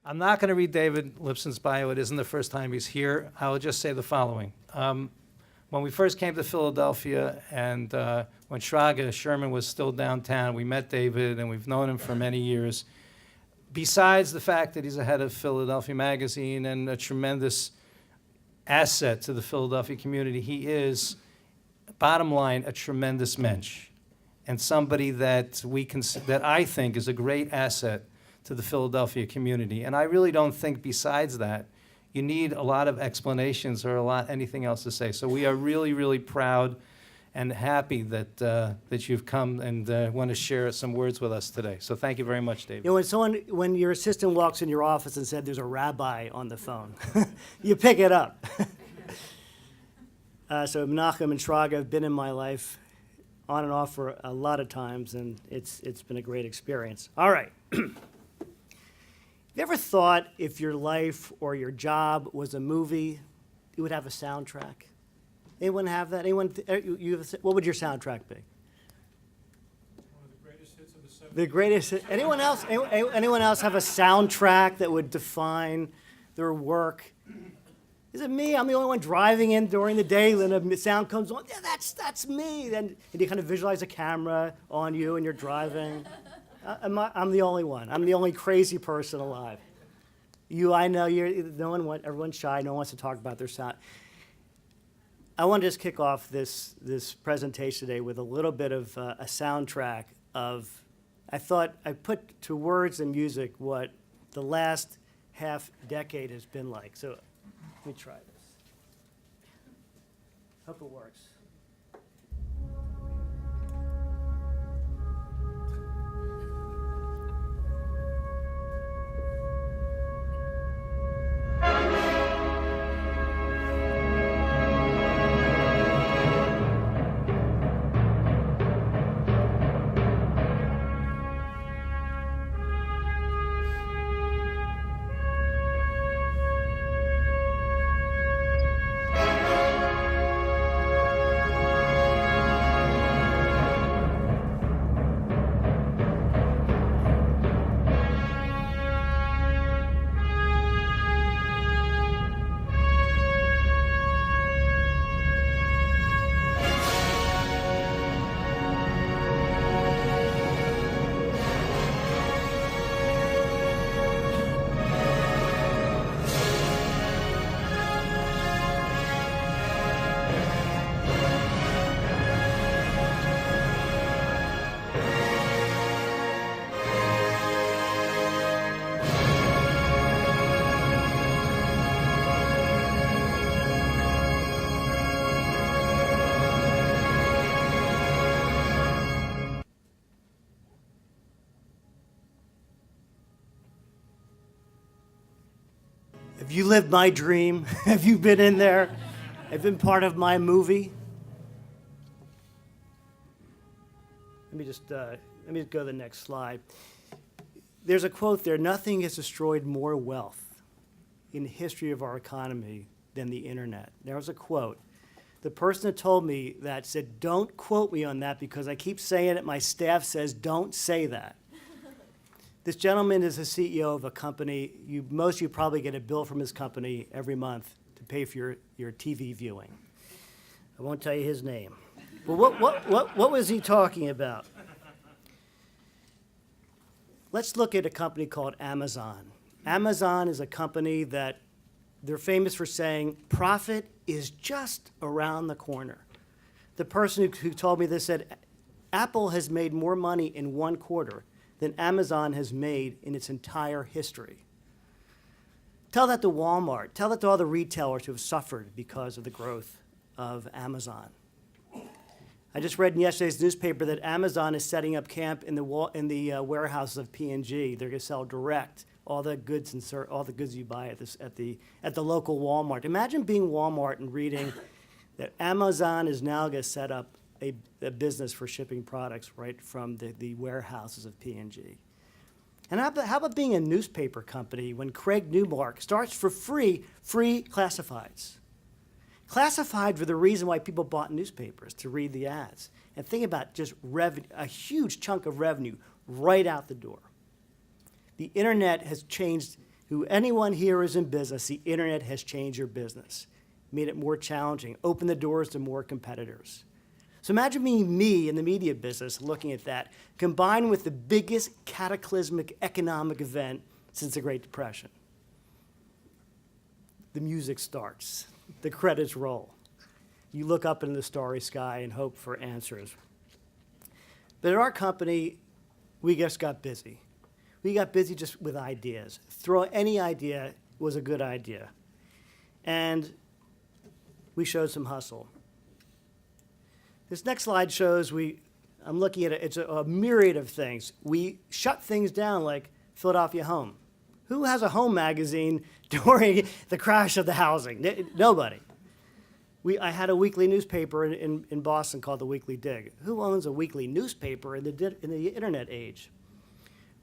I'm not going to read David Lipson's bio. It isn't the first time he's here. I will just say the following. When we first came to Philadelphia and when Sherman was still downtown, we met David and we've known him for many years. Besides the fact that he's the head of Philadelphia Magazine and a tremendous asset to the Philadelphia community, he is, bottom line, a tremendous mensch and somebody that that I think is a great asset to the Philadelphia community. And I really don't think besides that you need a lot of explanations or anything else to say. So we are really, really proud and happy that that you've come and want to share some words with us today. So thank you very much, David. You know, when your assistant walks in your office and said there's a rabbi on the phone, you pick it up. So Menachem and Shraga have been in my life on and off for a lot of times, and it's been a great experience. All right. Have you ever thought if your life or your job was a movie, you would have a soundtrack? Anyone have that? Anyone? What would your soundtrack be? One of the greatest hits of the 70s. The greatest. Anyone else? Anyone else have a soundtrack that would define their work? Is it me? I'm the only one driving in during the day, and the sound comes on. Yeah, that's me. Then and you kind of visualize a camera on you, and you're driving. I'm the only one. I'm the only crazy person alive. I know everyone's shy. No one wants to talk about their sound. I want to just kick off this presentation today with a little bit of a soundtrack of, I thought I put to words and music what the last half decade has been like. So let me try this. Hope it works. Have you lived my dream? Have you been in there? Have you been part of my movie? Let me just go to the next slide. There's a quote there: "Nothing has destroyed more wealth in the history of our economy than the internet." There was a quote. The person that told me that said, "Don't quote me on that because I keep saying it. My staff says don't say that." This gentleman is the CEO of a company. Most of you probably get a bill from his company every month to pay for your TV viewing. I won't tell you his name. But what was he talking about? Let's look at a company called Amazon. Amazon is a company that they're famous for saying profit is just around the corner. The person who told me this said, Apple has made more money in one quarter than Amazon has made in its entire history. Tell that to Walmart. Tell that to all the retailers who have suffered because of the growth of Amazon. I just read in yesterday's newspaper that Amazon is setting up camp in the warehouses of P&G. They're going to sell direct all the goods all the goods you buy at the local Walmart. Imagine being Walmart and reading that Amazon is now going to set up a business for shipping products right from the warehouses of P&G. And how about being a newspaper company when Craig Newmark starts for free classifieds? Classifieds were the reason why people bought newspapers, to read the ads. And think about just revenue, a huge chunk of revenue right out the door. The internet has changed Who anyone here is in business, the internet has changed your business, made it more challenging, opened the doors to more competitors. So imagine being me in the media business looking at that, combined with the biggest cataclysmic economic event since the Great Depression. The music starts, the credits roll. You look up into the starry sky and hope for answers. But at our company, we just got busy. We got busy just with ideas. Throw any idea was a good idea. And we showed some hustle. This next slide shows I'm looking at it, it's a myriad of things. We shut things down like Philadelphia Home. Who has a home magazine during the crash of the housing? Nobody. I had a weekly newspaper in Boston called the Weekly Dig. Who owns a weekly newspaper in the internet age?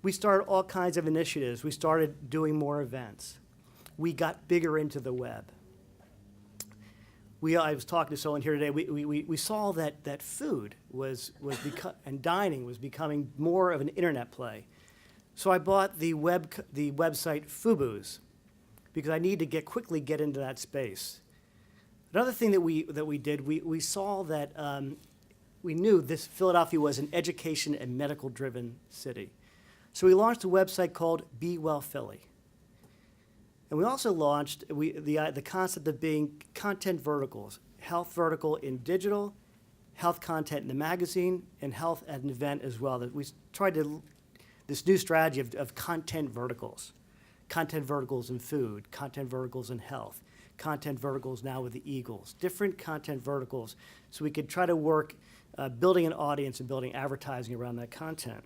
We started all kinds of initiatives. We started doing more events. We got bigger into the web. I was talking to someone here today. We saw that food and dining was becoming more of an internet play. So I bought the website Fubu's because I need to quickly get into that space. Another thing that we did, we saw that we knew this Philadelphia was an education and medical driven city. So we launched a website called Be Well Philly. And we also launched the concept of being content verticals, health vertical in digital, health content in the magazine, and health at an event as well. That we tried this new strategy of content verticals in food, content verticals in health, content verticals now with the Eagles, different content verticals, so we could try to work building an audience and building advertising around that content.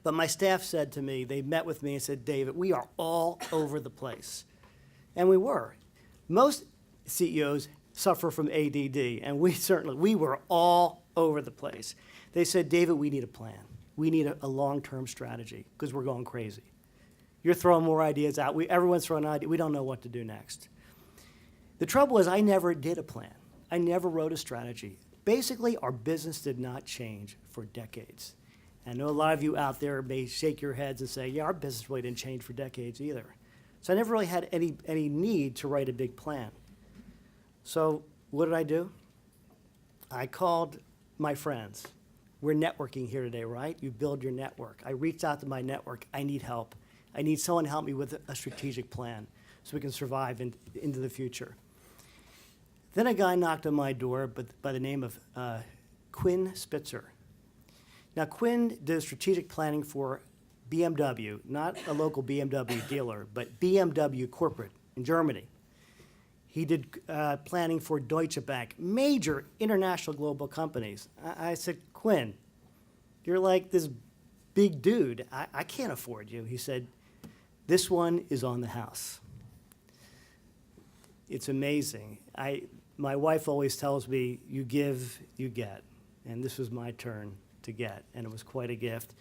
But my staff said to me, they met with me and said, David, we are all over the place. And we were. Most CEOs suffer from ADD, and we were all over the place. They said, David, we need a plan. We need a long-term strategy because we're going crazy. You're throwing more ideas out. Everyone's throwing an idea. We don't know what to do next. The trouble is I never did a plan. I never wrote a strategy. Basically, our business did not change for decades. I know a lot of you out there may shake your heads and say, yeah, our business really didn't change for decades either. So I never really had any need to write a big plan. So what did I do? I called my friends. We're networking here today, right? You build your network. I reached out to my network. I need help. I need someone to help me with a strategic plan so we can survive into the future. Then a guy knocked on my door by the name of Quinn Spitzer. Now, Quinn did strategic planning for BMW, not a local BMW dealer, but BMW corporate in Germany. He did planning for Deutsche Bank, major international global companies. I said, Quinn, you're like this big dude. I can't afford you. He said, this one is on the house. It's amazing. My wife always tells me, you give, you get. And this was my turn to get, and it was quite a gift.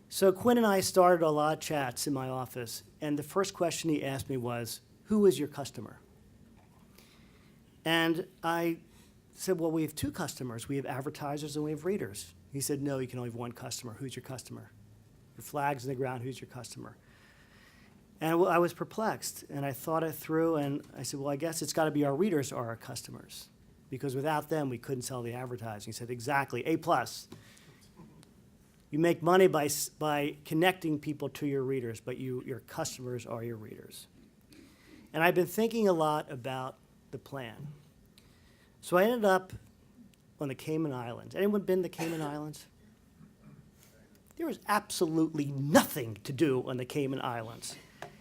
So Quinn and I started a lot of chats in my office, and the first question he asked me was, who is your customer? And I said, well, we have two customers. We have advertisers and we have readers. He said, no, you can only have one customer. Who's your customer? Your flag's in the ground, who's your customer? And I was perplexed, and I thought it through, and I said, well, I guess it's got to be our readers or our customers, because without them, we couldn't sell the advertising. He said, exactly, A+. You make money by connecting people to your readers, but your customers are your readers. And I've been thinking a lot about the plan. So I ended up on the Cayman Islands. Anyone been to the Cayman Islands? There is absolutely nothing to do on the Cayman Islands.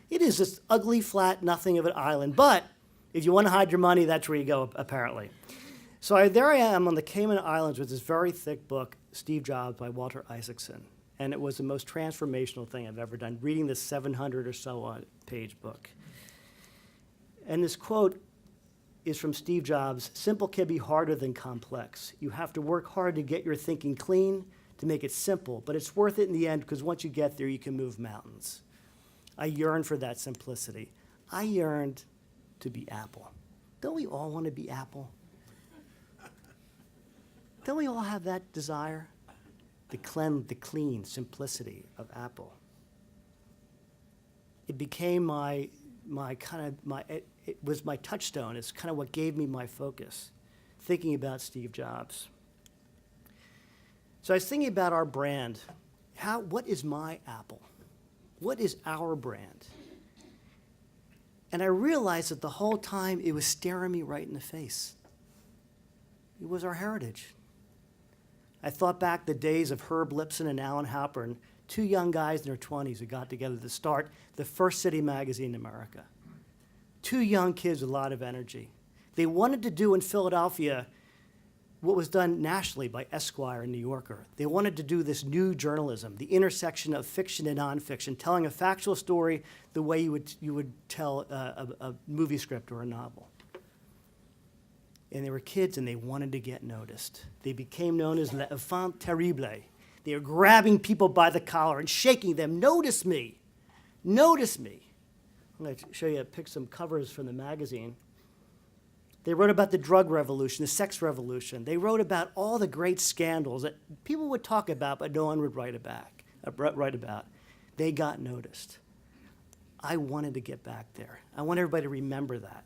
It is this ugly, flat, nothing of an island. But if you want to hide your money, that's where you go, apparently. So there I am on the Cayman Islands with this very thick book, Steve Jobs by Walter Isaacson. And it was the most transformational thing I've ever done, reading this 700 or so page book. And this quote is from Steve Jobs, simple can be harder than complex. You have to work hard to get your thinking clean, to make it simple, but it's worth it in the end because once you get there, you can move mountains. I yearned for that simplicity. I yearned to be Apple. Don't we all want to be Apple? Don't we all have that desire? The clean simplicity of Apple. it became it was my touchstone. It's kind of what gave me my focus, thinking about Steve Jobs. So I was thinking about our brand. What is my Apple? What is our brand? And I realized that the whole time it was staring me right in the face. It was our heritage. I thought back the days of Herb Lipson and Alan Halpern, two young guys in their 20s who got together to start the first city magazine in America. Two young kids with a lot of energy. They wanted to do in Philadelphia what was done nationally by Esquire and New Yorker. They wanted to do this new journalism, the intersection of fiction and nonfiction, telling a factual story the way you would tell a movie script or a novel. And they were kids, and they wanted to get noticed. They became known as les enfants terribles. They were grabbing people by the collar and shaking them. Notice me. Notice me. I'm going to show you, pick some covers from the magazine. They wrote about the drug revolution, the sex revolution. They wrote about all the great scandals that people would talk about, but no one would write about. They got noticed. I wanted to get back there. I want everybody to remember that.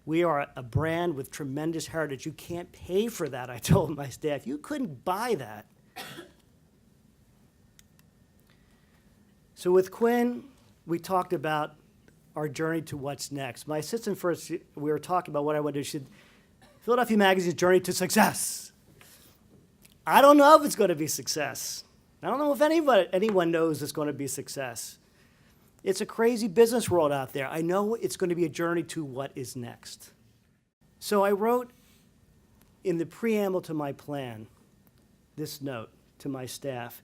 We are a brand with tremendous heritage. You can't pay for that, I told my staff. You couldn't buy that. So with Quinn, we talked about our journey to what's next. My assistant first, we were talking about what I want to do. She said, Philadelphia Magazine's journey to success. I don't know if it's going to be success. I don't know if anyone knows it's going to be success. It's a crazy business world out there. I know it's going to be a journey to what is next. So I wrote in the preamble to my plan this note to my staff.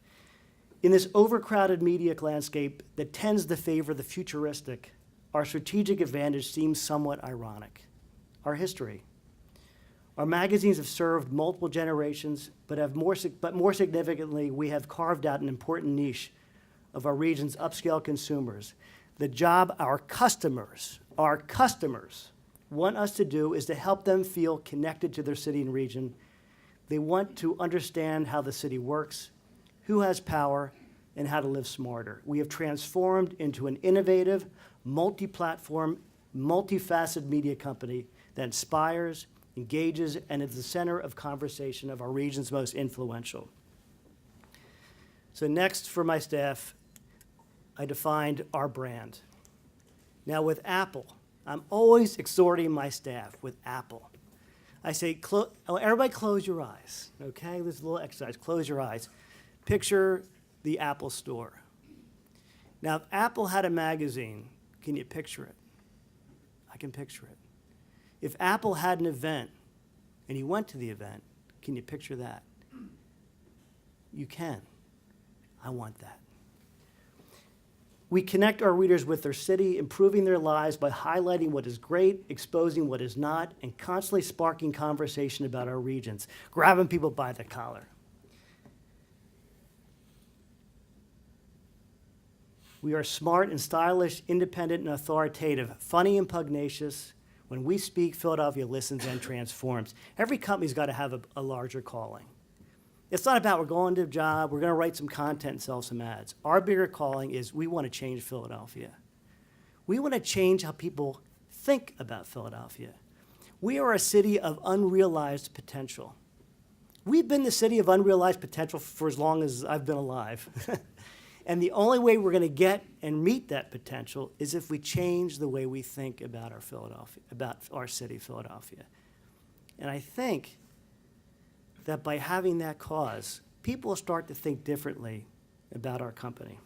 In this overcrowded media landscape that tends to favor the futuristic, our strategic advantage seems somewhat ironic. Our history. Our magazines have served multiple generations, but more significantly, we have carved out an important niche of our region's upscale consumers. The job our customers want us to do is to help them feel connected to their city and region. They want to understand how the city works, who has power, and how to live smarter. We have transformed into an innovative, multi-platform, multifaceted media company that inspires, engages, and is the center of conversation of our region's most influential. So next for my staff, I defined our brand. Now with Apple, I'm always exhorting my staff with Apple. I say, everybody close your eyes, okay? This is a little exercise, close your eyes. Picture the Apple store. Now, if Apple had a magazine, can you picture it? I can picture it. If Apple had an event, and you went to the event, can you picture that? You can. I want that. We connect our readers with their city, improving their lives by highlighting what is great, exposing what is not, and constantly sparking conversation about our regions, grabbing people by the collar. We are smart and stylish, independent and authoritative, funny and pugnacious. When we speak, Philadelphia listens and transforms. Every company's got to have a larger calling. It's not about we're going to a job, we're going to write some content and sell some ads. Our bigger calling is we want to change Philadelphia. We want to change how people think about Philadelphia. We are a city of unrealized potential. We've been the city of unrealized potential for as long as I've been alive. And the only way we're going to get and meet that potential is if we change the way we think about our city, Philadelphia. And I think that by having that cause, people will start to think differently about our company.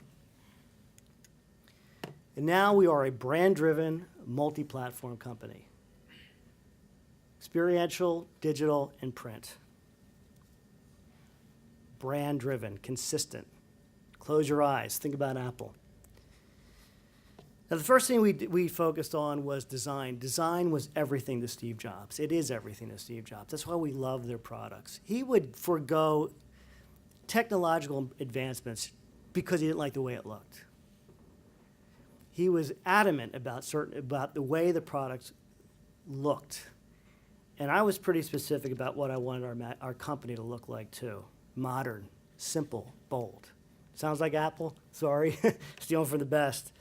And now we are a brand-driven, multi-platform company. Experiential, digital, and print. Brand-driven, consistent. Close your eyes, think about Apple. Now, the first thing we focused on was design. Design was everything to Steve Jobs. It is everything to Steve Jobs. That's why we love their products. He would forego technological advancements because he didn't like the way it looked. He was adamant about the way the products looked. And I was pretty specific about what I wanted our company to look like too. Modern, simple, bold. Sounds like Apple? Sorry, stealing from the best.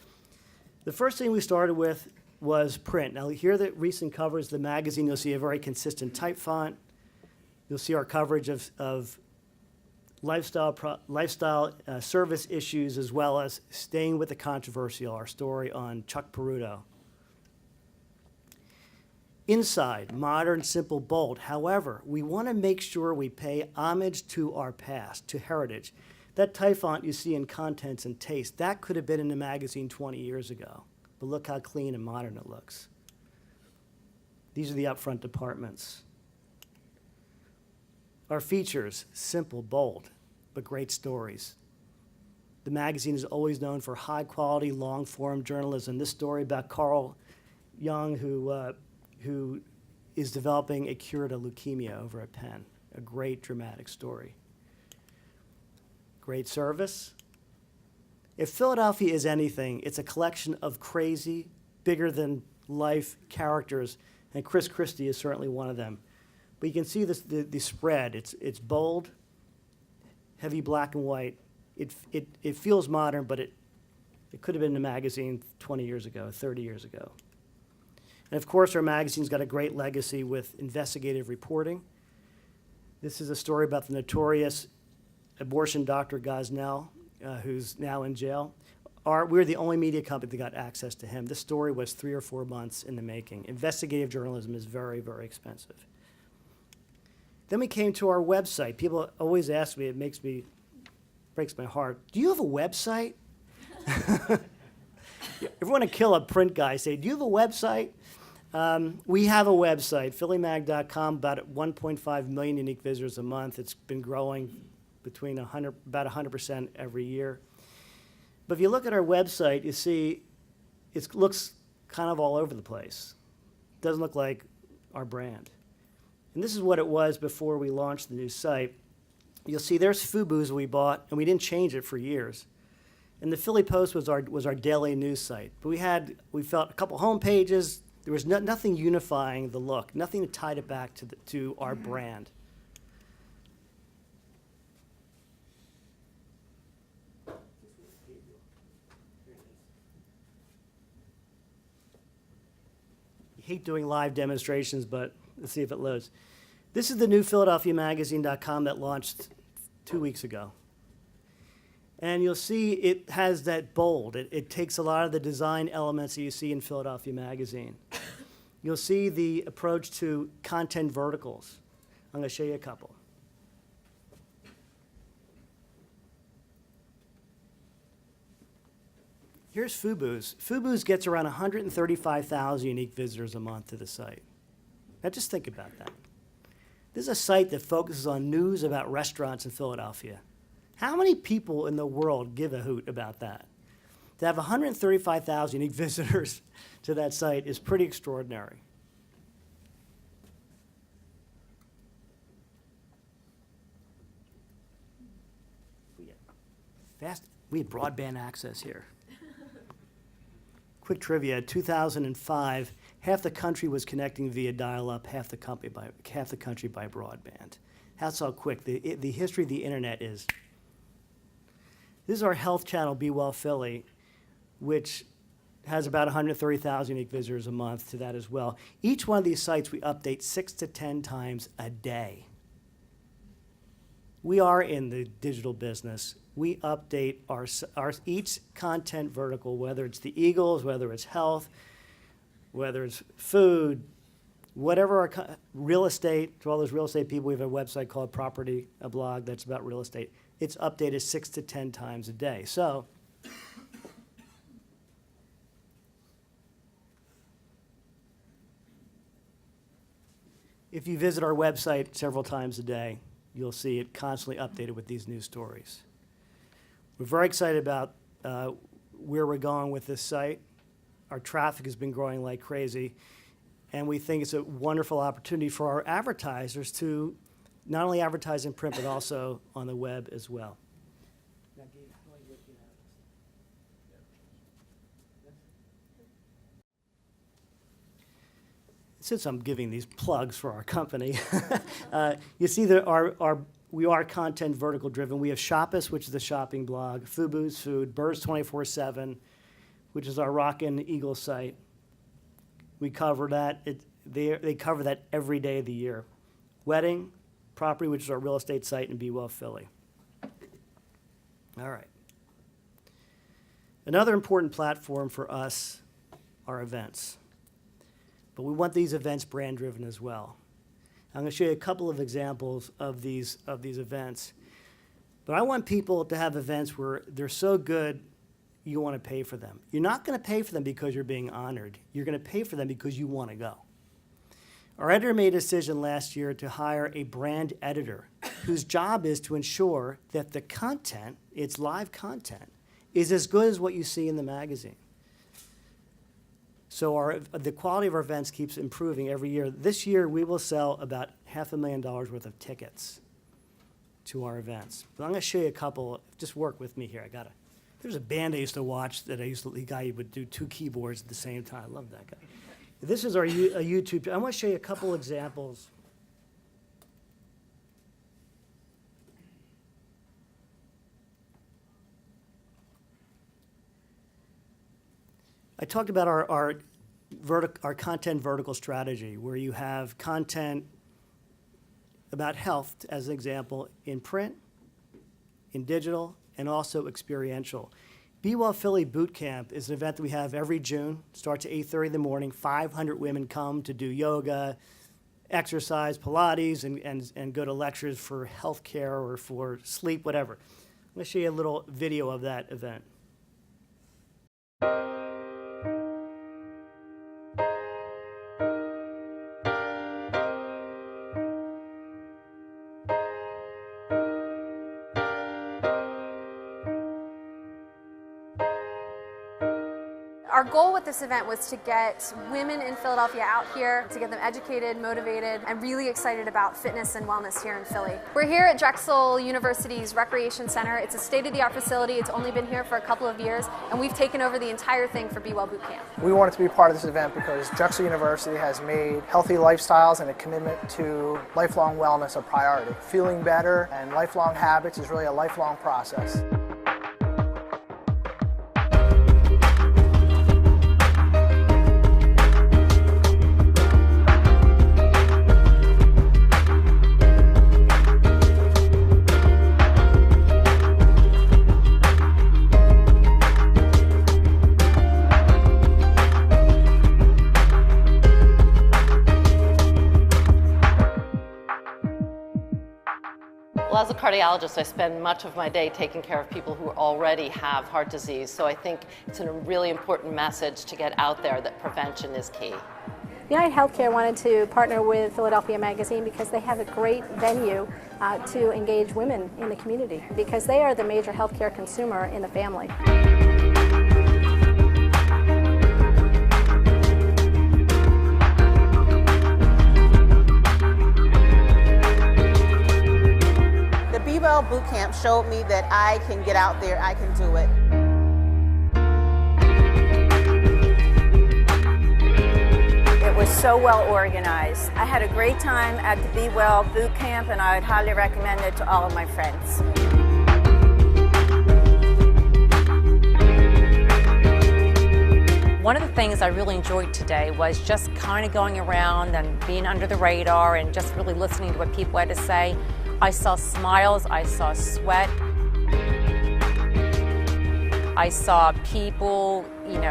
The first thing we started with was print. Now, here are the recent covers of the magazine. You'll see a very consistent type font. You'll see our coverage of lifestyle service issues, as well as staying with the controversial, our story on Chuck Peruto. Inside, modern, simple, bold. However, we want to make sure we pay homage to our past, to heritage. That type font you see in Contents and Taste, that could have been in the magazine 20 years ago. But look how clean and modern it looks. These are the upfront departments. Our features, simple, bold, but great stories. The magazine is always known for high-quality, long-form journalism. This story about Carl Jung, who is developing a cure to leukemia over at Penn. A great dramatic story. Great service. If Philadelphia is anything, it's a collection of crazy, bigger-than-life characters, and Chris Christie is certainly one of them. But you can see this, the spread. It's bold, heavy black and white. It feels modern, but it could have been in a magazine 20 years ago, 30 years ago. And of course, our magazine's got a great legacy with investigative reporting. This is a story about the notorious abortion doctor Gosnell, who's now in jail. We're the only media company that got access to him. This story was 3 or 4 months in the making. Investigative journalism is very, very expensive. Then we came to our website. People always ask me, breaks my heart, do you have a website? If you want to kill a print guy, say, do you have a website? We have a website, PHILLYMAG.com, about 1.5 million unique visitors a month. It's been growing between about 100% every year. But if you look at our website, you see it looks kind of all over the place. It doesn't look like our brand. And this is what it was before we launched the new site. You'll see there's FUBU's we bought, and we didn't change it for years. And the Philly Post was our daily news site. But we felt a couple home pages. There was nothing unifying the look, nothing that tied it back to our brand. I hate doing live demonstrations, but let's see if it loads. This is the new PhiladelphiaMagazine.com that launched 2 weeks ago. And you'll see it has that bold. It takes a lot of the design elements that you see in Philadelphia Magazine. You'll see the approach to content verticals. I'm going to show you a couple. Here's FUBU's. FUBU's gets around 135,000 unique visitors a month to the site. Now just think about that. This is a site that focuses on news about restaurants in Philadelphia. How many people in the world give a hoot about that? To have 135,000 unique visitors to that site is pretty extraordinary. We had broadband access here. Quick trivia, 2005, half the country was connecting via dial-up, half the country by broadband. That's how quick the history of the internet is. This is our health channel, Be Well Philly, which has about 130,000 unique visitors a month to that as well. Each one of these sites we update 6 to 10 times a day. We are in the digital business. We update each content vertical, whether it's the Eagles, whether it's health, whether it's food, whatever our real estate. To all those real estate people, we have a website called Property, a blog that's about real estate. It's updated 6 to 10 times a day. So if you visit our website several times a day, you'll see it constantly updated with these new stories. We're very excited about where we're going with this site. Our traffic has been growing like crazy, and we think it's a wonderful opportunity for our advertisers to not only advertise in print, but also on the web as well. Since I'm giving these plugs for our company, you see that we are content vertical driven. We have Shop Us, which is the shopping blog, Fubu's Food, Birds 24/7, which is our Rockin' Eagle site. We cover that. They cover that every day of the year. Wedding, Property, which is our real estate site, and Be Well Philly. All right. Another important platform for us are events. But we want these events brand driven as well. I'm going to show you a couple of examples of these events. But I want people to have events where they're so good you want to pay for them. You're not going to pay for them because you're being honored. You're going to pay for them because you want to go. Our editor made a decision last year to hire a brand editor whose job is to ensure that the content, it's live content, is as good as what you see in the magazine. So the quality of our events keeps improving every year. This year, we will sell about $500,000 worth of tickets to our events. But I'm going to show you a couple. Just work with me here. There's a band I used to watch that the guy would do 2 keyboards at the same time. I love that guy. This is our YouTube. I want to show you a couple examples. I talked about our content vertical strategy, where you have content about health, as an example, in print, in digital, and also experiential. Be Well Philly Boot Camp is an event that we have every June. Starts at 8:30 in the morning. 500 women come to do yoga, exercise, Pilates, and go to lectures for healthcare or for sleep, whatever. I'm going to show you a little video of that event. Our goal with this event was to get women in Philadelphia out here, to get them educated, motivated, and really excited about fitness and wellness here in Philly. We're here at Drexel University's Recreation Center. It's a state-of-the-art facility. It's only been here for a couple of years, and we've taken over the entire thing for Be Well Boot Camp. We wanted to be part of this event because Drexel University has made healthy lifestyles and a commitment to lifelong wellness a priority. Feeling better and lifelong habits is really a lifelong process. Well, as a cardiologist, I spend much of my day taking care of people who already have heart disease, so I think it's a really important message to get out there that prevention is key. United Healthcare wanted to partner with Philadelphia Magazine because they have a great venue to engage women in the community, because they are the major healthcare consumer in the family. Be Well Boot Camp showed me that I can get out there, I can do it. It was so well organized. I had a great time at the Be Well Boot Camp, and I would highly recommend it to all of my friends. One of the things I really enjoyed today was just kind of going around and being under the radar and just really listening to what people had to say. I saw smiles, I saw sweat. I saw people,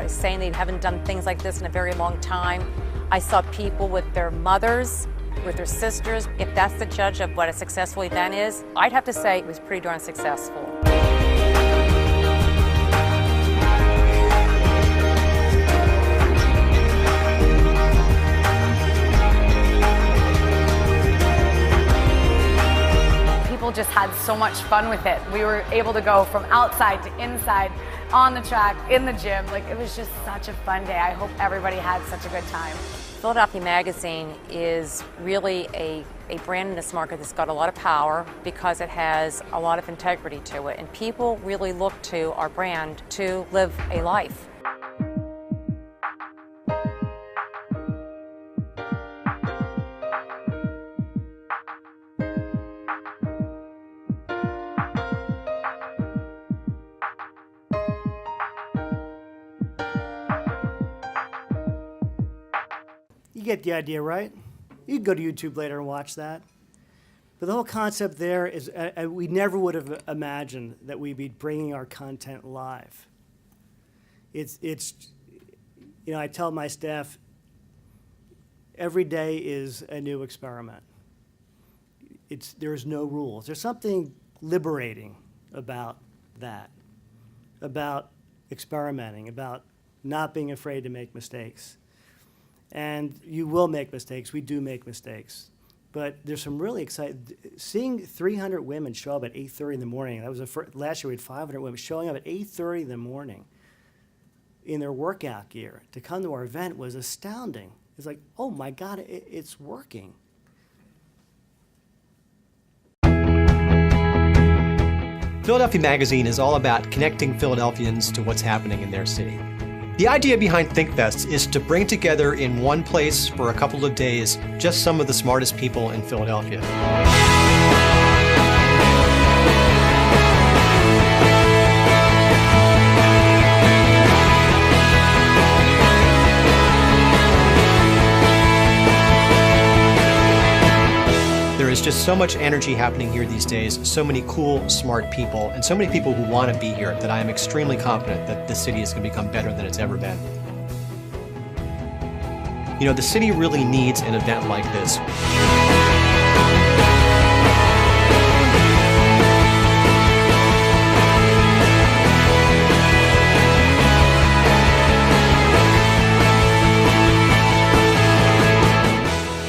saying they haven't done things like this in a very long time. I saw people with their mothers, with their sisters. If that's the judge of what a successful event is, I'd have to say it was pretty darn successful. Just had so much fun with it. We were able to go from outside to inside, on the track, in the gym. It was just such a fun day. I hope everybody had such a good time. Philadelphia Magazine is really a brand in this market that's got a lot of power because it has a lot of integrity to it, and people really look to our brand to live a life. You get the idea, right? You can go to YouTube later and watch that. But the whole concept there is we never would have imagined that we'd be bringing our content live. It's you know, I tell my staff, every day is a new experiment. There's no rules. There's something liberating about that, about experimenting, about not being afraid to make mistakes. And you will make mistakes. We do make mistakes. But there's some really exciting, seeing 300 women show up at 8:30 in the morning. That was last year we had 500 women showing up at 8:30 in the morning in their workout gear to come to our event was astounding. It's like, oh my God, it's working. Philadelphia Magazine is all about connecting Philadelphians to what's happening in their city. The idea behind ThinkFest is to bring together in one place for a couple of days just some of the smartest people in Philadelphia. There is just so much energy happening here these days, so many cool, smart people, and so many people who want to be here that I am extremely confident that this city is going to become better than it's ever been. You know, the city really needs an event like this.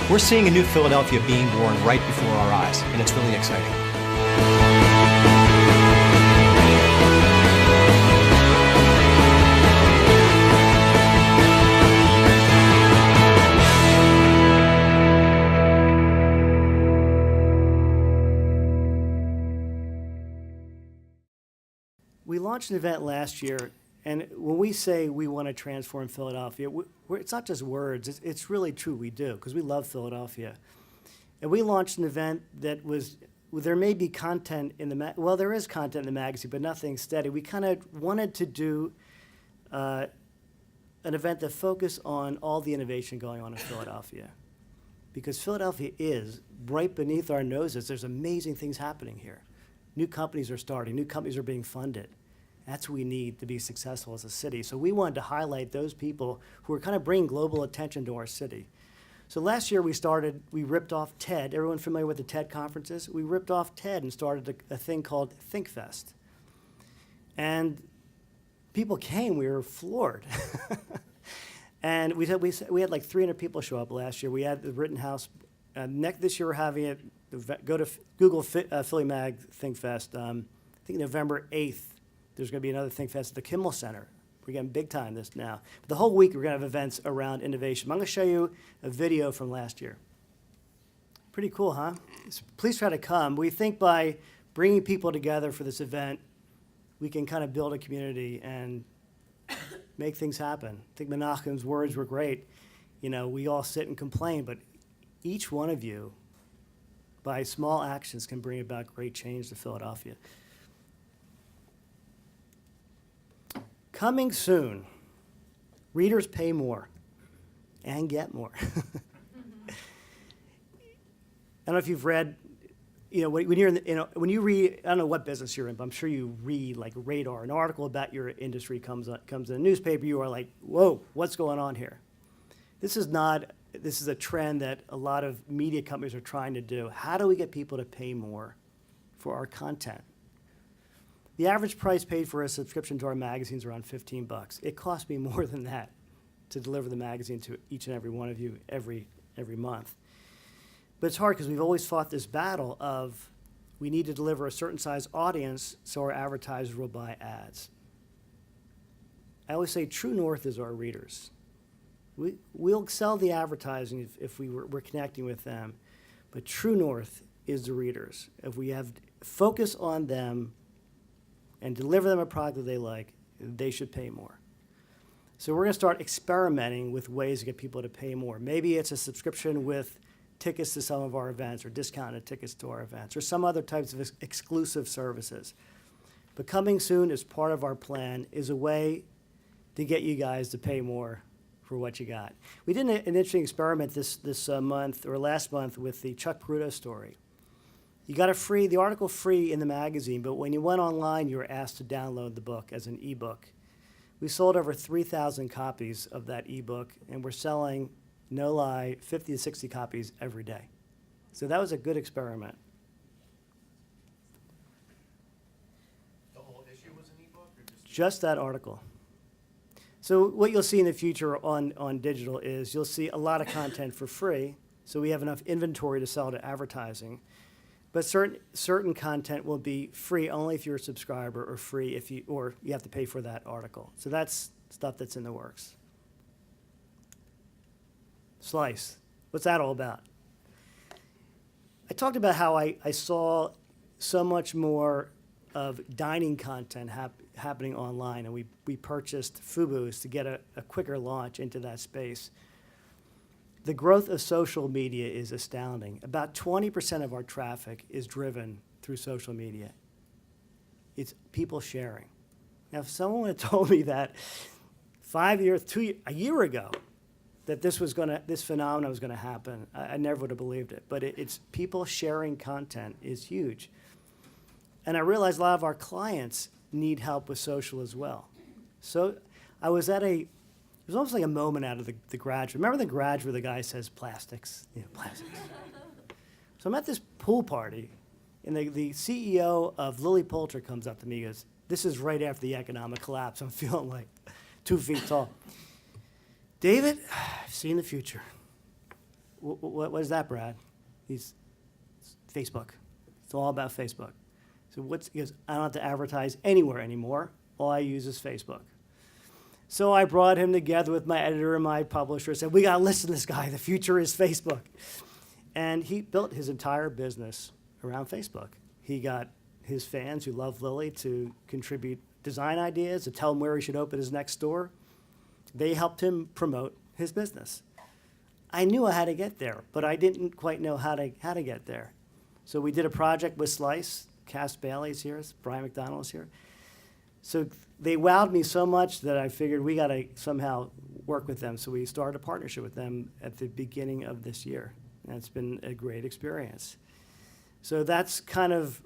We're seeing a new Philadelphia being born right before our eyes, and it's really exciting. We launched an event last year, and when we say we want to transform Philadelphia, it's not just words, it's really true, we do, because we love Philadelphia. And we launched an event that was, there may be content in the, well, there is content in the magazine, but nothing steady. We kind of wanted to do an event that focused on all the innovation going on in Philadelphia. Because Philadelphia is, right beneath our noses, there's amazing things happening here. New companies are starting, new companies are being funded. That's what we need to be successful as a city. So we wanted to highlight those people who are kind of bringing global attention to our city. So last year we ripped off TED. Everyone familiar with the TED conferences? We ripped off TED and started a thing called ThinkFest. And people came, we were floored. And we had like 300 people show up last year. We had the Rittenhouse. This year we're having it, go to Google PHILLYMAG ThinkFest. I think November 8th. There's going to be another ThinkFest at the Kimmel Center. We're getting big time this now. But the whole week we're going to have events around innovation. I'm going to show you a video from last year. Pretty cool, huh? So please try to come. We think by bringing people together for this event, we can kind of build a community and make things happen. I think Menachem's words were great. You know, we all sit and complain, but each one of you, by small actions, can bring about great change to Philadelphia. Coming soon, readers pay more and get more. I don't know if you've read, you know, when you're in the, you know, when you read, I don't know what business you're in, but I'm sure you read like Radar, an article about your industry comes in a newspaper, you are like, whoa, what's going on here? This is a trend that a lot of media companies are trying to do. How do we get people to pay more for our content? The average price paid for a subscription to our magazine is around $15. It costs me more than that to deliver the magazine to each and every one of you every month. But it's hard because we've always fought this battle of we need to deliver a certain size audience so our advertisers will buy ads. I always say true north is our readers. We'll sell the advertising if we're connecting with them, but true north is the readers. If we have focus on them and deliver them a product that they like, they should pay more. So we're going to start experimenting with ways to get people to pay more. Maybe it's a subscription with tickets to some of our events or discounted tickets to our events or some other types of exclusive services. But coming soon as part of our plan is a way to get you guys to pay more for what you got. We did an interesting experiment this month or last month with the Chuck Peruto story. You got the article free in the magazine, but when you went online, you were asked to download the book as an ebook. We sold over 3,000 copies of that ebook, and we're selling, no lie, 50 to 60 copies every day. So that was a good experiment. The whole issue was an ebook, or Just that article. So what you'll see in the future on digital is you'll see a lot of content for free, so we have enough inventory to sell to advertising. But certain content will be free only if you're a subscriber, or free if you have to pay for that article. So that's stuff that's in the works. Slice. What's that all about? I talked about how I saw so much more of dining content happening online, and we purchased Fubu's to get a quicker launch into that space. The growth of social media is astounding. About 20% of our traffic is driven through social media. It's people sharing. Now, if someone had told me that a year ago, that this phenomenon was gonna happen, I never would have believed it. But it's people sharing content is huge. And I realized a lot of our clients need help with social as well. So I was it was almost like a moment out of the Garage. Remember the Garage where the guy says plastics? Plastics. So I'm at this pool party, and the CEO of Lilly Pulitzer comes up to me and goes, this is right after the economic collapse. I'm feeling like 2 feet tall. David, I've seen the future. What is that, Brad? It's Facebook. It's all about Facebook. So he goes, I don't have to advertise anywhere anymore. All I use is Facebook. So I brought him together with my editor and my publisher, said, we got to listen to this guy. The future is Facebook. And he built his entire business around Facebook. He got his fans who love Lilly to contribute design ideas, to tell him where he should open his next store. They helped him promote his business. I knew I had to get there, but I didn't quite know how to get there. So we did a project with Slice. Cass Bailey's here, Brian McDonald's here. So they wowed me so much that I figured we got to somehow work with them. So we started a partnership with them at the beginning of this year. And it's been a great experience. So that's kind of,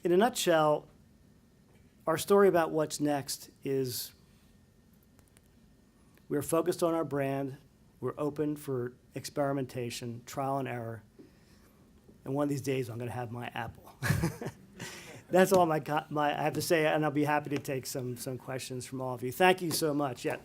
in a nutshell, our story about what's next is we're focused on our brand. We're open for experimentation, trial and error. And one of these days, I'm going to have my Apple. That's all I have to say, and I'll be happy to take some questions from all of you. Thank you so much. Yeah.